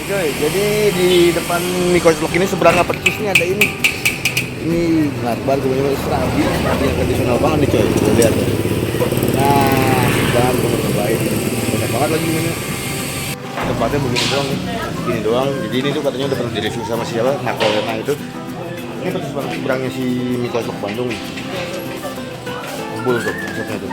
Coy, jadi di depan mie koclok ini seberangnya petisnya ada ini. Ini Akbar gue punya serabi yang tradisional banget nih coy. Gue lihat tuh. Nah, Akbar gue mau cobain. Banyak banget lagi ini. Tempatnya begini doang nih. Gini doang. Jadi ini tuh katanya udah pernah direview sama siapa? Nakolena itu. Ini petis banget seberangnya si mie koclok Bandung nih. Kumpul tuh maksudnya tuh.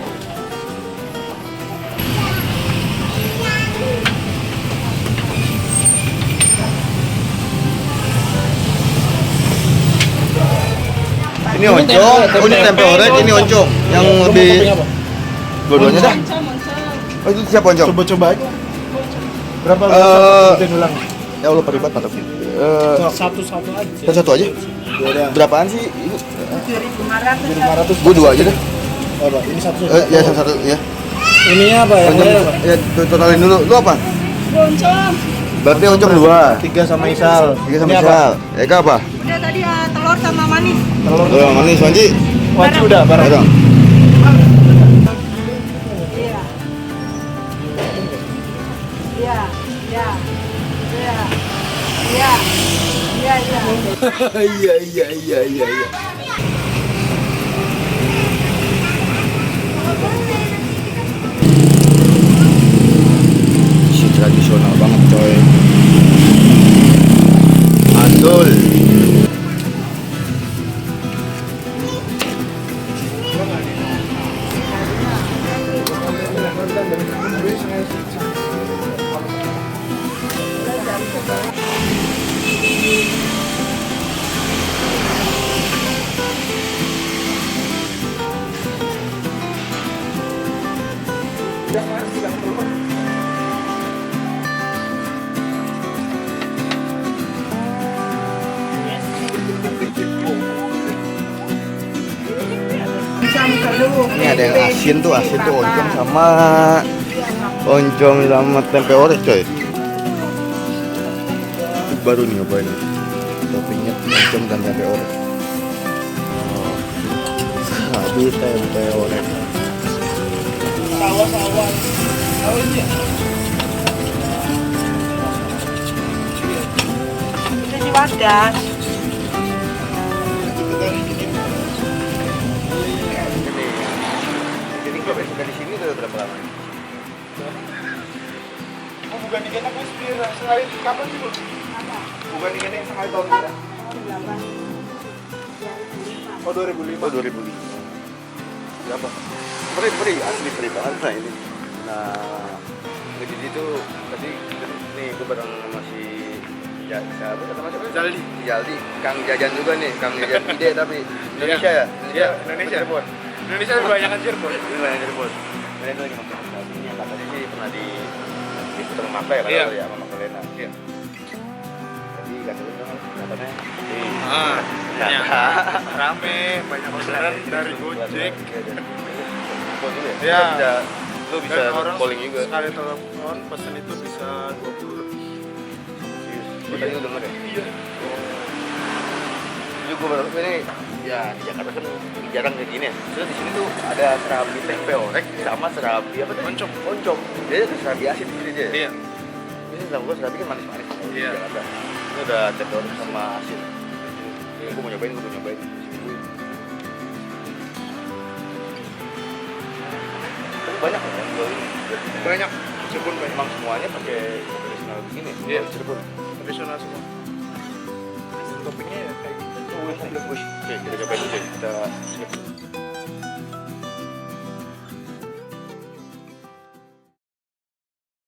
Ini oncom, oh ini tempe orek, ini oncom yang lebih dua-duanya dah. Oh itu siapa oncom? Coba-coba aja. Berapa ulang? Ya Allah peribat mantap. Satu-satu aja. Satu aja. Berapaan sih? 7.500. Gue dua aja dah. Apa? Ini satu. Ya satu ya. Ininya apa ya? Ya totalin dulu. Lu apa? Oncom. Berarti oncom dua. 3 sama Isal. Tiga sama Isal. Eka apa? Udah tadi ya telur sama manis. Telur. Telur yang manis, Wanji. Wanci udah bareng. Bareng. Iya. Iya. Iya. Iya. Iya. Iya, iya. Iya. Si tradisional banget coy. Andul. Ini ada yang asin tuh oncom sama tempe orek coy. Baru nih nyobain toppingnya oncom dan tempe orek. Sabi tempe orek. Sawah. Itu di wadah. Jadi kalau sudah di sini udah berapa lama? Oh, bukan di Genak Mas Pira. Sekali kapan sih, Bu? Bukan di Genak sekali tahun ini. Oh, 2005. Oh 2005. Berapa? Free asli free banget nah ini. Nah, jadi itu tadi nih gue bareng masih siapa kata Mas? Jaldi. Kang Jajan juga nih, Kang Jajan ide tapi Indonesia ya? Iya, Indonesia. Cirebon. Indonesia kebanyakan Cirebon. Ini banyak Cirebon. Nah itu lagi makan ini yang katanya sih pernah di putar Maka ya Iya. kalau ya sama Makalena. Iya. Jadi katanya Rame, banyak orderan dari Gojek. Iya. Iya. Lu bisa Dan orang calling juga. sekali telepon pesan itu bisa 20 lebih. Gue tadi lu denger ya? Iya. Jadi gue baru ini ya di Jakarta kan jarang kayak gini ya. Terus di sini tuh ada serabi tempe orek sama serabi apa tuh? Oncom. Jadi ada serabi asin di sini aja. Iya. Ini sama gue serabi kan manis-manis. Iya. Di Jakarta. Ini udah tempe orek sama asin. Ini gue mau nyobain. Tapi banyak ya yang jual ini. Banyak. Cirebon banyak. Emang semuanya pakai tradisional begini. Iya. Cirebon. Tradisional semua. Toppingnya ya kayak gitu. Oke, kita cobain dulu deh. Kita